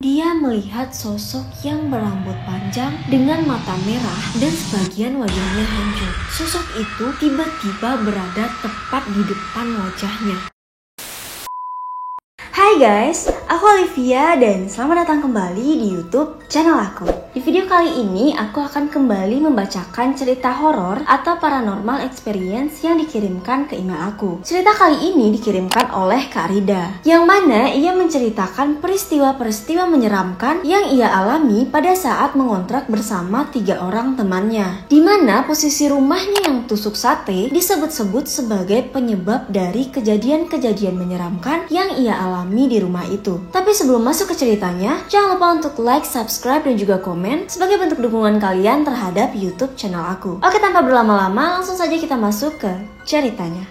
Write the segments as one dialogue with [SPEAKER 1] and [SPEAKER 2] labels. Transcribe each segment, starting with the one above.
[SPEAKER 1] Dia melihat sosok yang berambut panjang dengan mata merah dan sebagian wajahnya hancur. Sosok itu tiba-tiba berada tepat di depan wajahnya. Hai guys, aku Olivia dan selamat datang kembali di YouTube channel aku. Di video kali ini aku akan kembali membacakan cerita horor atau paranormal experience yang dikirimkan ke email aku. Cerita kali ini dikirimkan oleh Kak Rida, yang mana ia menceritakan peristiwa-peristiwa menyeramkan yang ia alami pada saat mengontrak bersama 3 orang temannya, di mana posisi rumahnya yang tusuk sate disebut-sebut sebagai penyebab dari kejadian-kejadian menyeramkan yang ia alami di rumah itu. Tapi sebelum masuk ke ceritanya, jangan lupa untuk like, subscribe, dan juga komen sebagai bentuk dukungan kalian terhadap YouTube channel aku. Oke, tanpa berlama-lama, langsung saja kita masuk ke ceritanya.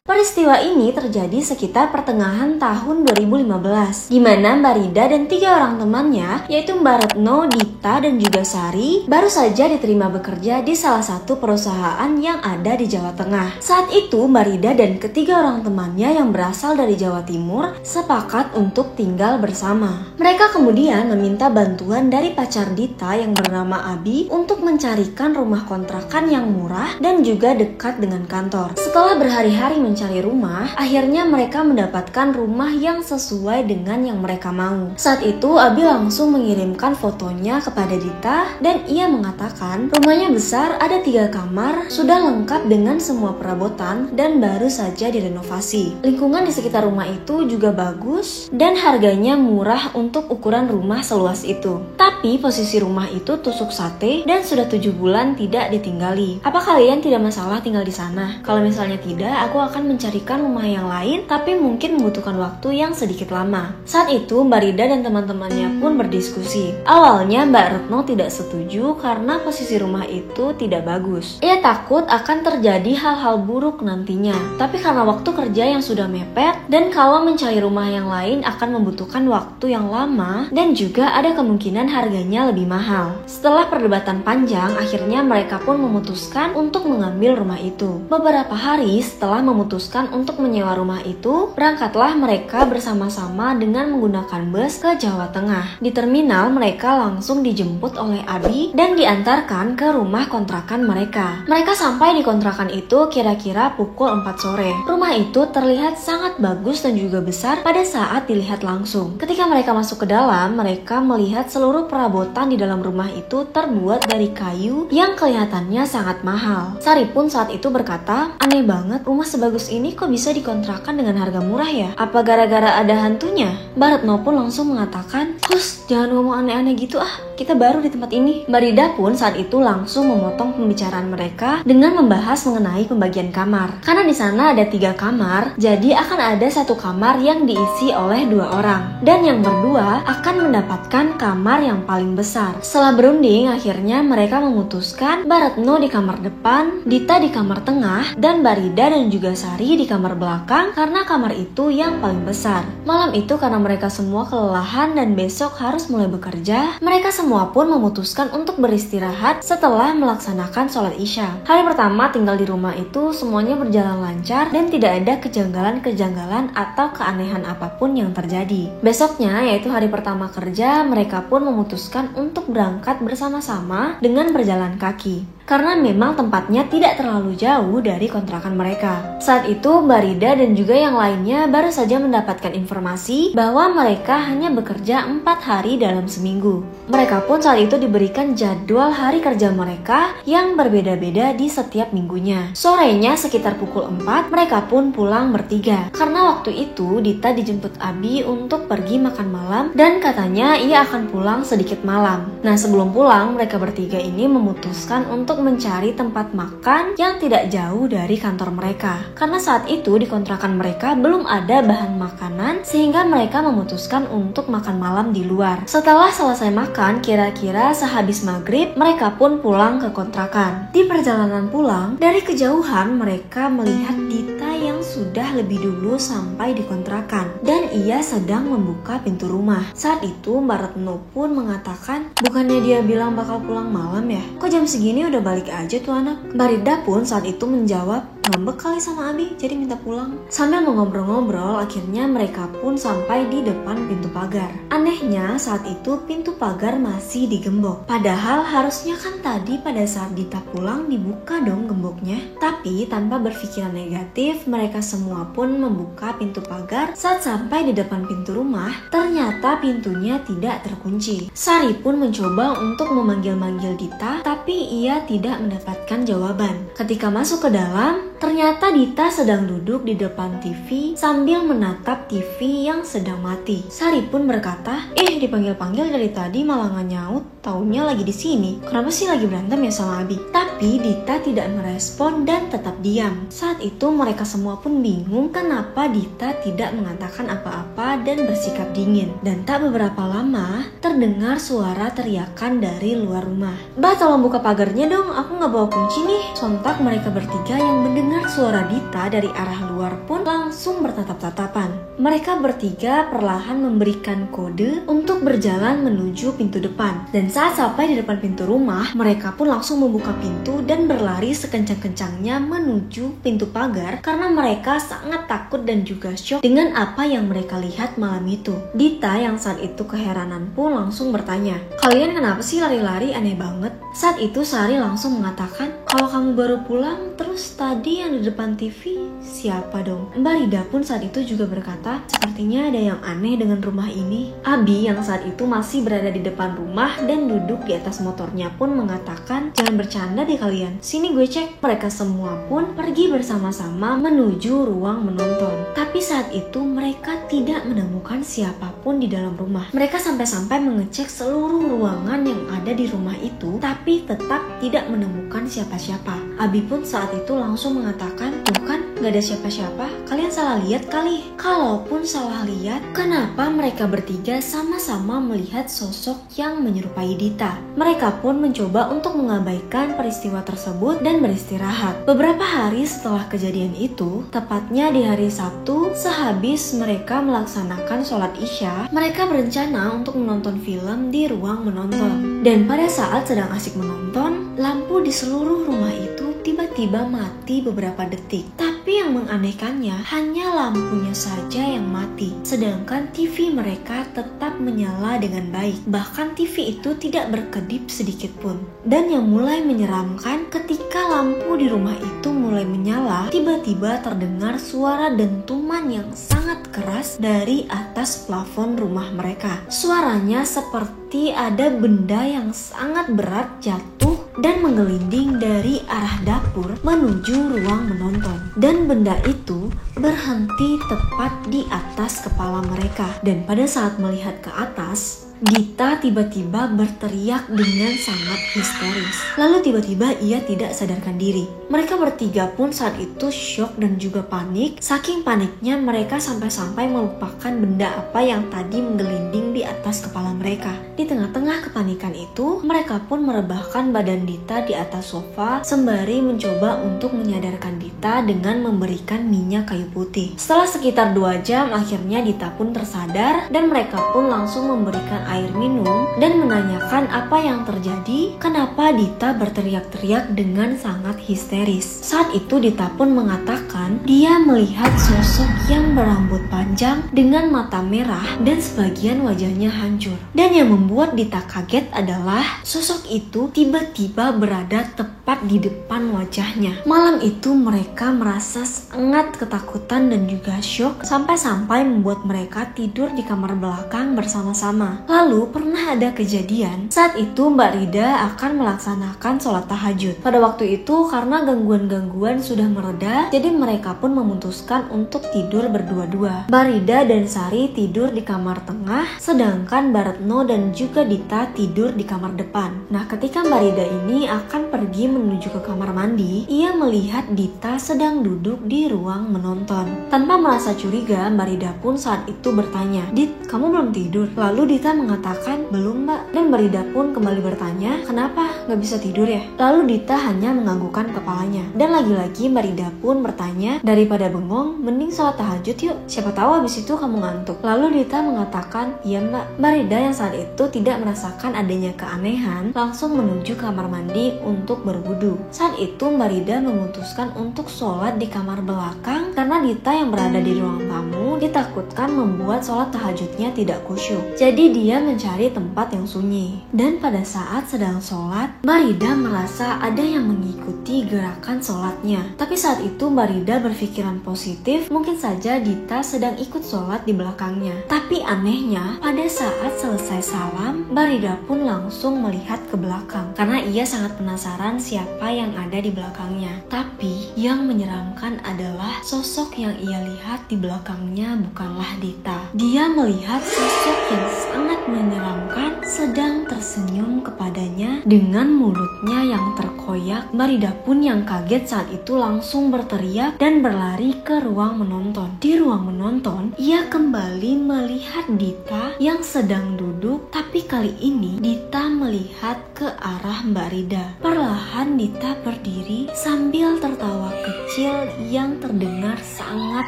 [SPEAKER 1] Peristiwa ini terjadi sekitar pertengahan tahun 2015, di mana Mbak Rida dan 3 orang temannya, yaitu Mbak Retno, Dita, dan juga Sari, baru saja diterima bekerja di salah satu perusahaan yang ada di Jawa Tengah. Saat itu Mbak Rida dan ketiga orang temannya yang berasal dari Jawa Timur sepakat untuk tinggal bersama. Mereka kemudian meminta bantuan dari pacar Dita yang bernama Abi untuk mencarikan rumah kontrakan yang murah dan juga dekat dengan kantor. Setelah berhari-hari mencari rumah, akhirnya mereka mendapatkan rumah yang sesuai dengan yang mereka mau. Saat itu Abi langsung mengirimkan fotonya kepada Dita dan ia mengatakan rumahnya besar, ada 3 kamar, sudah lengkap dengan semua perabotan dan baru saja direnovasi. Lingkungan di sekitar rumah itu juga bagus dan harganya murah untuk ukuran rumah seluas itu. Tapi posisi rumah itu tusuk sate dan sudah 7 bulan tidak ditinggali. Apa kalian tidak masalah tinggal di sana? Kalau misalnya tidak, aku akan mencarikan rumah yang lain, tapi mungkin membutuhkan waktu yang sedikit lama. Saat itu Mbak Rida dan teman-temannya pun berdiskusi. Awalnya Mbak Retno tidak setuju karena posisi rumah itu tidak bagus. Ia takut akan terjadi hal-hal buruk nantinya. Tapi karena waktu kerja yang sudah mepet dan kalau mencari rumah yang lain akan membutuhkan waktu yang lama dan juga ada kemungkinan harganya lebih mahal. Setelah perdebatan panjang, akhirnya mereka pun memutuskan untuk mengambil rumah itu. Beberapa hari setelah memutuskan untuk menyewa rumah itu, berangkatlah mereka bersama-sama dengan menggunakan bus ke Jawa Tengah. Di terminal, mereka langsung dijemput oleh Abi dan diantarkan ke rumah kontrakan mereka. Mereka sampai di kontrakan itu kira-kira pukul 4 sore. Rumah itu terlihat sangat bagus dan juga besar pada saat dilihat langsung. Ketika mereka masuk ke dalam, mereka melihat seluruh perabotan di dalam rumah itu terbuat dari kayu yang kelihatannya sangat mahal. Sari pun saat itu berkata, "Aneh banget, rumah sebagus ini kok bisa dikontrakan dengan harga murah ya? Apa gara-gara ada hantunya?" Mbak Retno pun langsung mengatakan, "Hus, jangan ngomong aneh-aneh gitu ah, kita baru di tempat ini." Mbak Rida pun saat itu langsung memotong pembicaraan mereka dengan membahas mengenai pembagian kamar. Karena di sana ada 3 kamar, jadi akan ada 1 kamar yang diisi oleh 2 orang, dan yang berdua akan mendapatkan kamar yang paling besar. Setelah berunding, akhirnya mereka memutuskan Mbak Retno di kamar depan, Dita di kamar tengah, dan Mbak Rida dan juga Sari di kamar belakang karena kamar itu yang paling besar. Malam itu karena mereka semua kelelahan dan besok harus mulai bekerja, mereka semua pun memutuskan untuk beristirahat setelah melaksanakan sholat Isya. Hari pertama tinggal di rumah itu semuanya berjalan lancar dan tidak ada kejanggalan-kejanggalan atau keanehan apapun yang terjadi. Besoknya, yaitu hari pertama kerja, mereka pun memutuskan untuk berangkat bersama-sama dengan berjalan kaki. Karena memang tempatnya tidak terlalu jauh dari kontrakan mereka. Saat itu Mbak Rida dan juga yang lainnya baru saja mendapatkan informasi bahwa mereka hanya bekerja 4 hari dalam seminggu. Mereka pun saat itu diberikan jadwal hari kerja mereka yang berbeda-beda di setiap minggunya. Sorenya sekitar pukul 4 mereka pun pulang bertiga. Karena waktu itu Dita dijemput Abi untuk pergi makan malam dan katanya ia akan pulang sedikit malam. Nah, sebelum pulang mereka bertiga ini memutuskan untuk mencari tempat makan yang tidak jauh dari kantor mereka. Karena saat itu di kontrakan mereka belum ada bahan makanan sehingga mereka memutuskan untuk makan malam di luar. Setelah selesai makan, kira-kira sehabis maghrib, mereka pun pulang ke kontrakan. Di perjalanan pulang, dari kejauhan mereka melihat Dita yang sudah lebih dulu sampai di kontrakan dan ia sedang membuka pintu rumah. Saat itu Mbak Retno pun mengatakan, "Bukannya dia bilang bakal pulang malam ya? Kok jam segini udah balik aja tuh anak?" Mbak Rida pun saat itu menjawab, ngambek kali sama Abi jadi minta pulang. Sambil mengobrol-ngobrol, akhirnya mereka pun sampai di depan pintu pagar. Anehnya saat itu pintu pagar masih digembok. Padahal harusnya kan tadi pada saat Dita pulang dibuka dong gemboknya. Tapi tanpa berpikiran negatif, mereka semua pun membuka pintu pagar. Saat sampai di depan pintu rumah, ternyata pintunya tidak terkunci. Sari pun mencoba untuk memanggil-manggil Dita, tapi ia tidak mendapatkan jawaban. Ketika masuk ke dalam, ternyata Dita sedang duduk di depan TV sambil menatap TV yang sedang mati. Sari pun berkata, dipanggil-panggil dari tadi malah nggak nyaut, taunya lagi di sini. Kenapa sih lagi berantem ya sama Abi? Tapi Dita tidak merespon dan tetap diam. Saat itu mereka semua pun bingung kenapa Dita tidak mengatakan apa-apa dan bersikap dingin. Dan tak beberapa lama terdengar suara teriakan dari luar rumah. "Mbak, tolong buka pagarnya dong, aku nggak bawa kunci nih." Sontak mereka bertiga yang mendengar suara Dita dari arah luar pun langsung bertatap-tatapan. Mereka bertiga perlahan memberikan kode untuk berjalan menuju pintu depan. Dan saat sampai di depan pintu rumah, mereka pun langsung membuka pintu dan berlari sekencang-kencangnya menuju pintu pagar karena mereka sangat takut dan juga syok dengan apa yang mereka lihat malam itu. Dita yang saat itu keheranan pun langsung bertanya, "Kalian kenapa sih lari-lari, aneh banget?" Saat itu Sari langsung mengatakan, "Kalau kamu baru pulang, terus tadi yang di depan TV siapa dong?" Mbak Rida pun saat itu juga berkata, "Sepertinya ada yang aneh dengan rumah ini." Abi yang saat itu masih berada di depan rumah dan duduk di atas motornya pun mengatakan, "Jangan bercanda deh kalian, sini gue cek." Mereka semua pun pergi bersama-sama menuju ruang menonton. Tapi saat itu mereka tidak menemukan siapapun di dalam rumah. Mereka sampai-sampai mengecek seluruh ruangan yang ada di rumah itu, tapi tetap tidak menemukan siapa-siapa. Abi pun saat itu langsung mengatakan, "Tuh kan, gak ada siapa-siapa, kalian salah lihat kali." Kalaupun salah lihat, kenapa mereka bertiga sama-sama melihat sosok yang menyerupai Dita? Mereka pun mencoba untuk mengabaikan peristiwa tersebut dan beristirahat. Beberapa hari setelah kejadian itu, tepatnya di hari Sabtu, sehabis mereka melaksanakan sholat Isya, mereka berencana untuk menonton film di ruang menonton. Dan pada saat sedang asik menonton, lampu di seluruh rumah itu tiba-tiba mati beberapa detik. Tapi yang menganehkannya hanya lampunya saja yang mati, sedangkan TV mereka tetap menyala dengan baik. Bahkan TV itu tidak berkedip sedikit pun. Dan yang mulai menyeramkan, ketika lampu di rumah itu mulai menyala, tiba-tiba terdengar suara dentuman yang sangat keras dari atas plafon rumah mereka. Suaranya seperti ada benda yang sangat berat jatuh dan menggelinding dari arah dapur menuju ruang menonton. Dan benda itu berhenti tepat di atas kepala mereka. Dan pada saat melihat ke atas, Dita tiba-tiba berteriak dengan sangat histeris. Lalu tiba-tiba ia tidak sadarkan diri. Mereka bertiga pun saat itu syok dan juga panik. Saking paniknya mereka sampai-sampai melupakan benda apa yang tadi menggelinding di atas kepala mereka. Di tengah-tengah kepanikan itu, mereka pun merebahkan badan Dita di atas sofa sembari mencoba untuk menyadarkan Dita dengan memberikan minyak kayu putih. Setelah sekitar 2 jam, akhirnya Dita pun tersadar dan mereka pun langsung memberikan air minum dan menanyakan apa yang terjadi, kenapa Dita berteriak-teriak dengan sangat histeris. Saat itu Dita pun mengatakan dia melihat sosok yang berambut panjang dengan mata merah dan sebagian wajahnya hancur. Dan yang membuat Dita kaget adalah sosok itu tiba-tiba berada tepat di depan wajahnya. Malam itu mereka merasa sangat ketakutan dan juga syok sampai-sampai membuat mereka tidur di kamar belakang bersama-sama. Lalu pernah ada kejadian saat itu Mbak Rida akan melaksanakan sholat tahajud. Pada waktu itu karena gangguan-gangguan sudah mereda, jadi mereka pun memutuskan untuk tidur berdua-dua. Mbak Rida dan Sari tidur di kamar tengah, sedangkan Mbak Retno dan juga Dita tidur di kamar depan. Nah, ketika Mbak Rida ini akan pergi menuju ke kamar mandi, ia melihat Dita sedang duduk di ruang menonton. Tanpa merasa curiga, Mbak Rida pun saat itu bertanya, "Dit, kamu belum tidur?" Lalu Dita mengatakan, belum mbak. Dan Mbak Rida pun kembali bertanya, kenapa nggak bisa tidur ya? Lalu Dita hanya menganggukkan kepalanya. Dan lagi-lagi Mbak Rida pun bertanya, daripada bengong, mending sholat tahajud yuk. Siapa tahu habis itu kamu ngantuk. Lalu Dita mengatakan, iya mbak. Mbak Rida yang saat itu tidak merasakan adanya keanehan, langsung menuju kamar mandi untuk berwudu. Saat itu Mbak Rida memutuskan untuk sholat di kamar belakang karena Dita yang berada di ruang tamu ditakutkan membuat sholat tahajudnya tidak khusyuk. Jadi dia mencari tempat yang sunyi. Dan pada saat sedang sholat, Mbak Rida merasa ada yang mengikuti gerakan sholatnya. Tapi saat itu Mbak Rida berpikiran positif, mungkin saja Dita sedang ikut sholat di belakangnya. Tapi anehnya, pada saat selesai salam, Mbak Rida pun langsung melihat ke belakang karena ia sangat penasaran siapa yang ada di belakangnya. Tapi yang menyeramkan adalah sosok yang ia lihat di belakangnya bukanlah Dita. Dia melihat sosok yang sangat menyeramkan sedang tersenyum kepadanya dengan mulutnya yang terkoyak. Mbak Rida pun yang kaget saat itu langsung berteriak dan berlari ke ruang menonton. Di ruang menonton, ia kembali melihat Dita yang sedang duduk, tapi kali ini Dita melihat ke arah Mbak Rida. Perlahan Dita berdiri sambil tertawa kecil yang terdengar sangat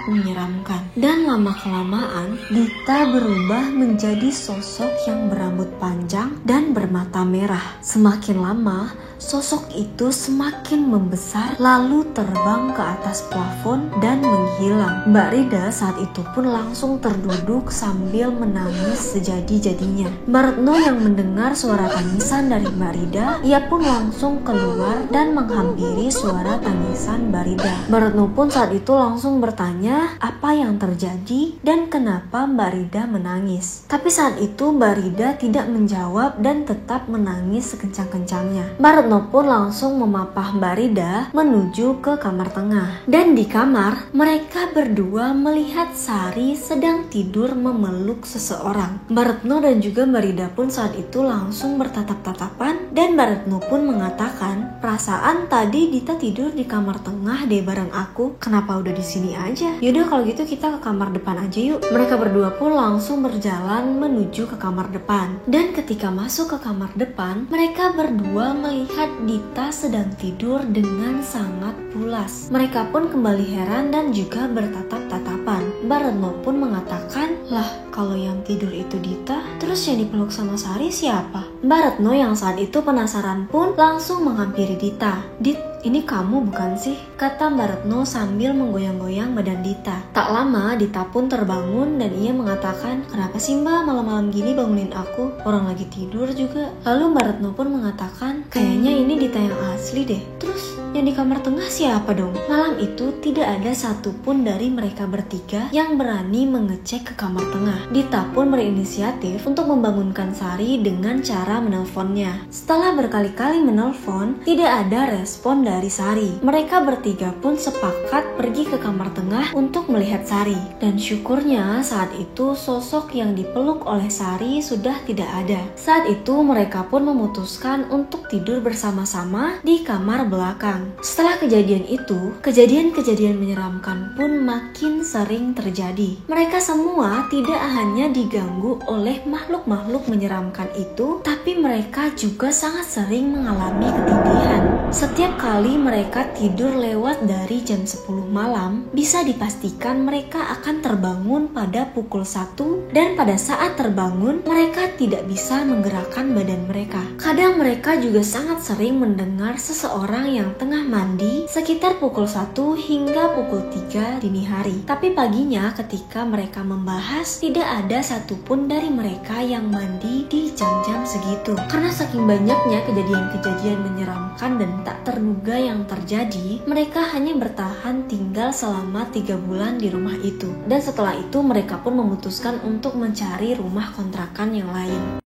[SPEAKER 1] menyeramkan. Dan lama-kelamaan Dita berubah menjadi sosok yang berambut panjang dan bermata merah. Semakin lama sosok itu semakin membesar lalu terbang ke atas plafon dan menghilang. Mbak Rida saat itu pun langsung terduduk sambil menangis sejadi-jadinya. Mbak Retno yang mendengar suara tangisan dari Mbak Rida, ia pun langsung keluar dan menghampiri suara tangisan Mbak Rida. Mbak Retno pun saat itu langsung bertanya apa yang terjadi dan kenapa Mbak Rida menangis. Tapi saat itu Mbak Rida tidak menjawab dan tetap menangis sekencang-kencangnya. Mbak Retno pun langsung memapah Mbak Rida menuju ke kamar tengah. Dan di kamar, mereka berdua melihat Sari sedang tidur memeluk seseorang. Mbak Retno dan juga Mbak Rida pun saat itu langsung bertatap-tatapan dan Mbak Retno pun mengatakan, perasaan tadi Dita tidur di kamar tengah deh bareng aku. Kenapa udah di sini aja? Yaudah kalau gitu kita ke kamar depan aja yuk. Mereka berdua pun langsung berjalan menuju ke kamar depan. Dan ketika masuk ke kamar depan, mereka berdua melihat Dita sedang tidur dengan sangat pulas. Mereka pun kembali heran dan juga bertatap-tatapan. Mbak Retno pun mengatakan, lah kalau yang tidur itu Dita, terus yang dipeluk sama Sari siapa? Mbak Retno yang saat itu penasaran pun langsung menghampiri Dita. Dit, ini kamu bukan sih? Kata Mbak Retno sambil menggoyang-goyang badan Dita. Tak lama Dita pun terbangun dan ia mengatakan, kenapa sih mbak malam-malam gini bangunin aku? Orang lagi tidur juga. Lalu Mbak Retno pun mengatakan, kayaknya ini Dita yang asli deh. Terus yang di kamar tengah siapa dong? Malam itu tidak ada satupun dari mereka bertiga yang berani mengecek ke kamar tengah. Dita pun berinisiatif untuk membangunkan Sari dengan cara menelponnya. Setelah berkali-kali menelpon, tidak ada respon dari Sari. Mereka bertiga pun sepakat pergi ke kamar tengah untuk melihat Sari. Dan syukurnya saat itu sosok yang dipeluk oleh Sari sudah tidak ada. Saat itu mereka pun memutuskan untuk tidur bersama-sama di kamar belakang. Setelah kejadian itu, kejadian-kejadian menyeramkan pun makin sering terjadi. Mereka semua tidak hanya diganggu oleh makhluk-makhluk menyeramkan itu, tapi mereka juga sangat sering mengalami ketindihan. Setiap kali mereka tidur lewat dari jam 10 malam, bisa dipastikan mereka akan terbangun pada pukul 1 dan pada saat terbangun, mereka tidak bisa menggerakkan badan mereka. Kadang mereka juga sangat sering mendengar seseorang yang tengah mandi sekitar pukul 1 hingga pukul 3 dini hari. Tapi paginya ketika mereka membahas, tidak ada satupun dari mereka yang mandi di jam-jam segitu. Karena saking banyaknya kejadian-kejadian menyeramkan dan tak terduga yang terjadi, mereka hanya bertahan tinggal selama 3 bulan di rumah itu. Dan setelah itu mereka pun memutuskan untuk mencari rumah kontrakan yang lain.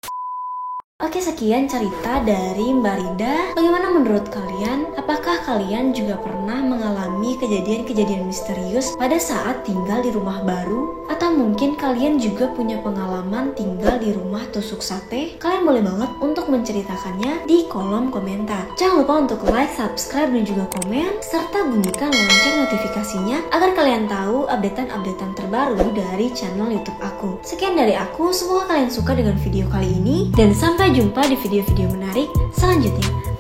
[SPEAKER 1] Oke, sekian cerita dari Mbak Rida. Bagaimana menurut kalian? Apakah kalian juga pernah mengalami kejadian-kejadian misterius pada saat tinggal di rumah baru? Atau mungkin kalian juga punya pengalaman tinggal di rumah tusuk sate? Kalian boleh banget untuk menceritakannya di kolom komentar. Jangan lupa untuk like, subscribe, dan juga komen, serta bunyikan lonceng notifikasinya agar kalian tahu updatean-updatean terbaru dari channel YouTube aku. Sekian dari aku, semoga kalian suka dengan video kali ini, dan sampai jumpa di video-video menarik selanjutnya.